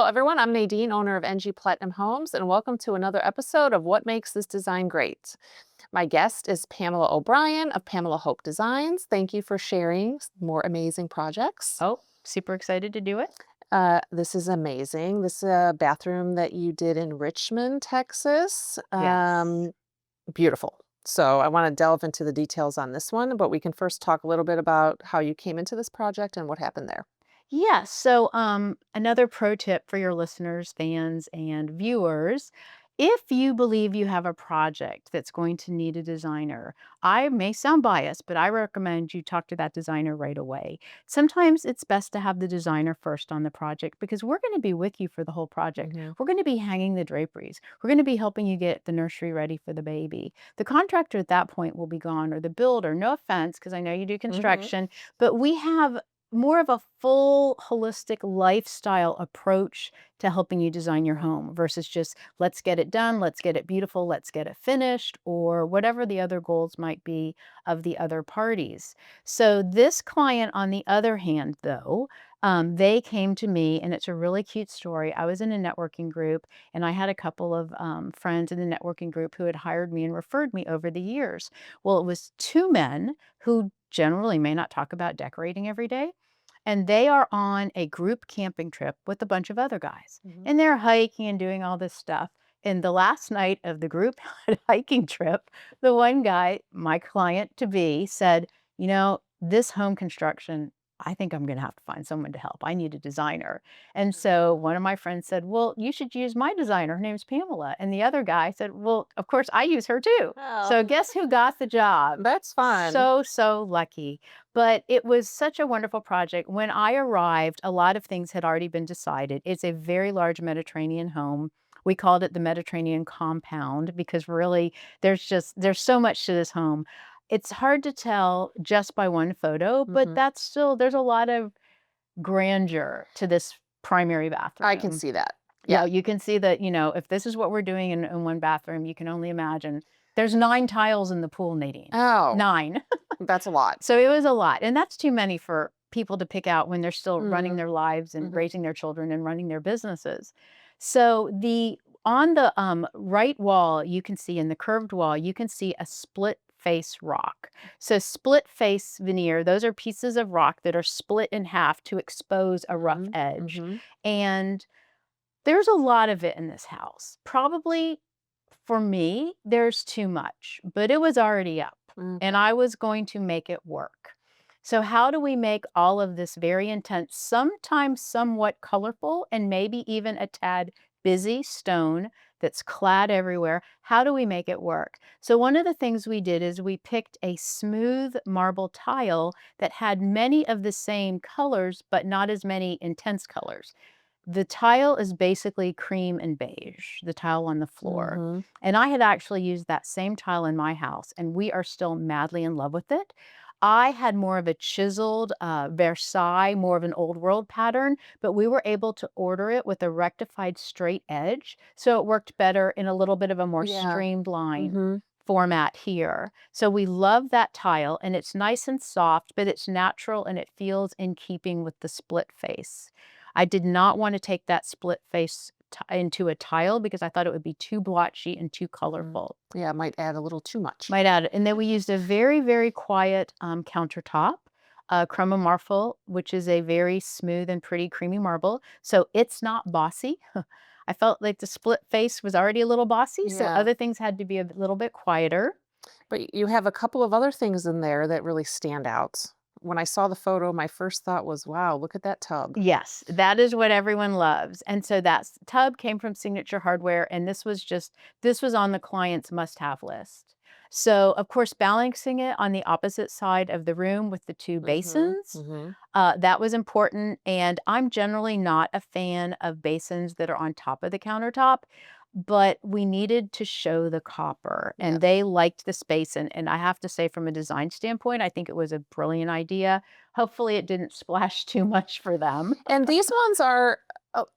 Hello, everyone. I'm Nadine, owner of NG Platinum Homes, and welcome to another episode of What Makes This Design Great. My guest is Pamela O'Brien of Pamela Hope Designs. Thank you for sharing more amazing projects. Oh, super excited to do it. This is amazing. This is a bathroom that you did in Richmond, Texas. Yes. Beautiful. So I want to delve into the details on this one, but we can first talk a little bit about how you came into this project and what happened there. Yes. So, another pro tip for your listeners, fans, and viewers. If you believe you have a project that's going to need a designer, I may sound biased, but I recommend you talk to that designer right away. Sometimes it's best to have the designer first on the project because we're going to be with you for the whole project. Hmm. We're going to be hanging the draperies. We're going to be helping you get the nursery ready for the baby. The contractor at that point will be gone, or the builder. No offense, because I know you do Hmm. construction, but we have more of a full holistic lifestyle approach to helping you design your home versus just let's get it done, let's get it beautiful, let's get it finished, or whatever the other goals might be of the other parties. So, this client, on the other hand, though, they came to me, and it's a really cute story. I was in a networking group, and I had a couple of friends in the networking group who had hired me and referred me over the years. Well, it was two men who generally may not talk about decorating every day, and they are on a group camping trip with a bunch of other guys. Hmm. And they're hiking and doing all this stuff. And the last night of the group hiking trip, the one guy, my client to be, said, this home construction, I think I'm going to have to find someone to help. I need a designer. And so one of my friends said, well, you should use my designer. Her name's Pamela. And the other guy said, well, of course, I use her too. Oh, So guess who got the job? that's fun. So lucky. But it was such a wonderful project. When I arrived, a lot of things had already been decided. It's a very large Mediterranean home. We called it the Mediterranean compound because really there's so much to this home. It's hard to tell just by one photo, but Hmm. that's still there's a lot of grandeur to this primary I can bathroom. see that. Yeah. Yeah, you can see that, if this is what we're doing in one bathroom, you can only imagine. There's 9 tiles in the pool, Nadine. Oh, 9. that's a lot. So it was a lot, and that's too many for people to pick out when they're still running Mhm, their lives and mhm, raising their children and running their businesses. So the on the, right wall, you can see in the curved wall, you can see a split face rock. So split face veneer, those are pieces of rock that are split in half to expose a rough mhm, edge, mhm. and there's a lot of it in this house. Probably for me, there's too much, but it was already up and Okay. I was going to make it work. So, how do we make all of this very intense, sometimes somewhat colorful, and maybe even a tad busy stone that's clad everywhere? How do we make it work? So, one of the things we did is we picked a smooth marble tile that had many of the same colors, but not as many intense colors. The tile is basically cream and beige, the tile on the floor. Mhm. And I had actually used that same tile in my house, and we are still madly in love with it. I had more of a chiseled Versailles, more of an old world pattern, but we were able to order it with a rectified straight edge. So it worked better in a little bit of a more Yeah. streamlined Mhm. format here. So we love that tile, and it's nice and soft, but it's natural and it feels in keeping with the split face. I did not want to take that split face into a tile because I thought it would be too blotchy and too Mm. colorful. Yeah, it might add a little too much. Might add it. And then we used a very, very quiet countertop, chroma marble, which is a very smooth and pretty creamy marble. So it's not bossy. I felt like the split face was already a little bossy, so Yeah. other things had to be a little bit quieter. But you have a couple of other things in there that really stand out. When I saw the photo, my first thought was, "Wow, look at that tub." Yes, that is what everyone loves, and so that tub came from Signature Hardware, and this was on the client's must-have list. So, of course, balancing it on the opposite side of the room with the 2 Mhm, basins, mhm. that was important, and I'm generally not a fan of basins that are on top of the countertop, but we needed to show the copper, and Yes. they liked this basin, and I have to say from a design standpoint, I think it was a brilliant idea. Hopefully, it didn't splash too much for them. And these ones are,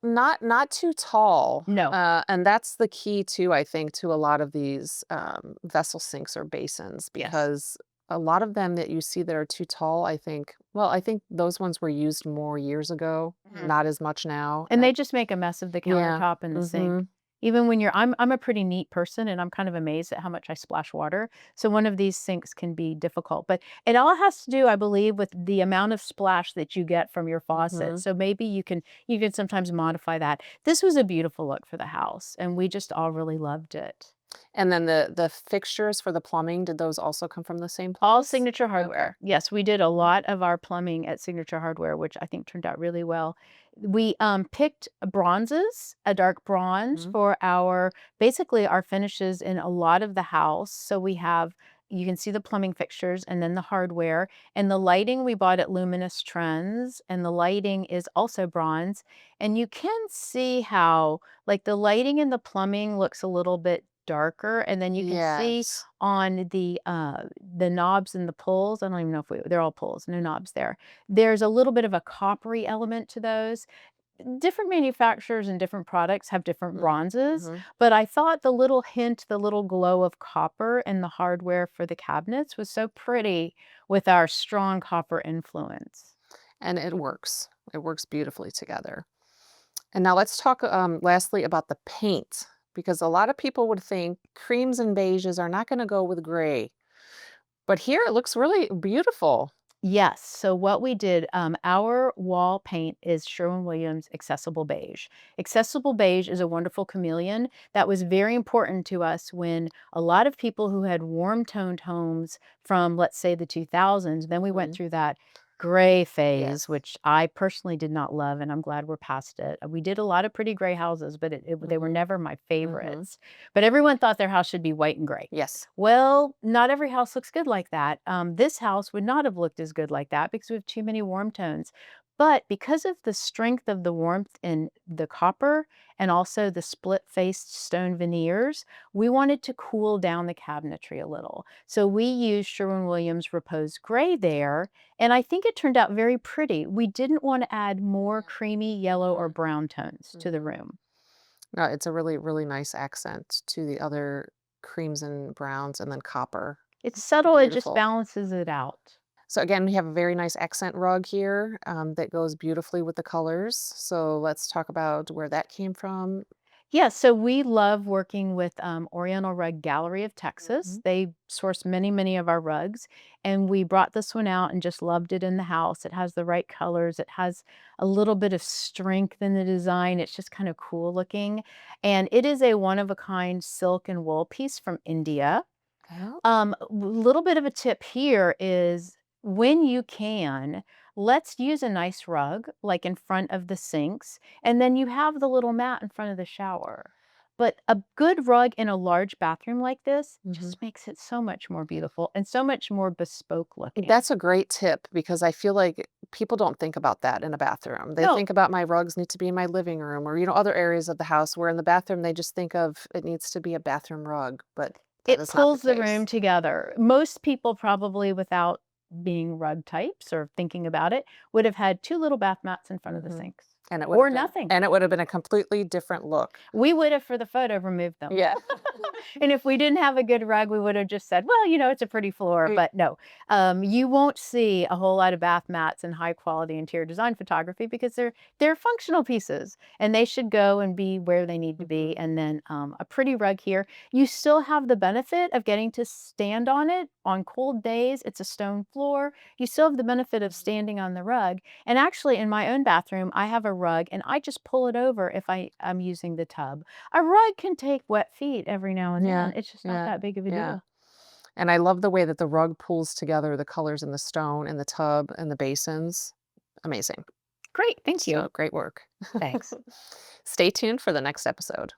not too tall, No. and that's the key too, I think, to a lot of these, vessel sinks or basins Yes. because a lot of them that you see that are too tall, I think those ones were used more years ago, Mhm. not as much now. And they just make a mess of the Yeah. countertop and the sink. Mhm. Even when I'm a pretty neat person, and I'm kind of amazed at how much I splash water, so one of these sinks can be difficult, but it all has to do, I believe, with the amount of splash that you get from your faucet, Mhm. so maybe you can sometimes modify that. This was a beautiful look for the house, and we just all really loved it. And then the fixtures for the plumbing, did those also come from the same All place? Signature Okay. Hardware. Yes, we did a lot of our plumbing at Signature Hardware, which I think turned out really well. We, picked bronzes, a dark bronze Mhm. for our basically our finishes in a lot of the house. So we have you can see the plumbing fixtures and then the hardware, and the lighting we bought at Luminous Trends, and the lighting is also bronze. And you can see how, like, the lighting in the plumbing looks a little bit darker, and then you can see Yes. on the knobs and the pulls, I don't even know if they're all pulls, no knobs there. There's a little bit of a coppery element to those. Different manufacturers and different products have different Mm. bronzes, Mhm. but I thought the little hint, the little glow of copper in the hardware for the cabinets was so pretty with our strong copper influence. And it works. It works beautifully together. And now let's talk, lastly about the paint, because a lot of people would think creams and beiges are not gonna go with gray, but here it looks really beautiful. Yes. So what we did, our wall paint is Sherwin-Williams Accessible Beige. Accessible Beige is a wonderful chameleon that was very important to us when a lot of people who had warm toned homes from, let's say, the 2000s, then we went Mhm. through that gray phase, Yes. which I personally did not love, and I'm glad we're past it. We did a lot of pretty gray houses, but they were Mhm. never my Mhm. favorites. But everyone thought their house should be white and gray. Yes. Well, not every house looks good like that. This house would not have looked as good like that because we have too many warm tones. But because of the strength of the warmth in the copper and also the split faced stone veneers, we wanted to cool down the cabinetry a little. So we used Sherwin Williams Repose Gray there, and I think it turned out very pretty. We didn't want to add more Yeah. creamy yellow or Mhm. brown tones to the Mhm. room. No, it's a really, really nice accent to the other creams and browns and then copper. It's subtle, it just Beautiful. balances it out. So again, we have a very nice accent rug here, that goes beautifully with the colors. So let's talk about where that came from. Yeah, so we love working with Oriental Rug Gallery of Texas. Mhm. They source many, many of our rugs, and we brought this one out and just loved it in the house. It has the right colors. It has a little bit of strength in the design. It's just kind of cool looking, and it is a one of a kind silk and wool piece from India. Oh. Little bit of a tip here is when you can, let's use a nice rug like in front of the sinks, and then you have the little mat in front of the shower. But a good rug in a large bathroom like this Mhm. just makes it so much more beautiful and so much more bespoke looking. That's a great tip because I feel like people don't think about that in a bathroom. They No, think about my rugs need to be in my living room or, other areas of the house where in the bathroom they just think of it needs to be a bathroom rug, but that it is not the pulls the room case. together. Most people probably without being rug types or thinking about it would have had two little bath mats in front of the Mhm. sinks And it would or have been nothing. and it would have been a completely different look. We would have, for the photo, removed them. Yeah. And if we didn't have a good rug, we would have just said, "Well, it's a pretty floor," Right. but no. You won't see a whole lot of bath mats and high quality interior design photography because they're functional pieces, and they should go and be where they need to be, Mhm. and then, a pretty rug here. You still have the benefit of getting to stand on it on cold days, it's a stone floor. You still have the benefit of Mhm. standing on the rug, and actually, in my own bathroom, I have a rug, and I just pull it over if I'm using the tub. A rug can take wet feet every now and Yeah. then. It's just not Yeah. that big of a Yeah. deal. And I love the way that the rug pulls together the colors in the stone and the tub and the basins. Amazing. Great, thank you. So great work. Thanks. Stay tuned for the next episode.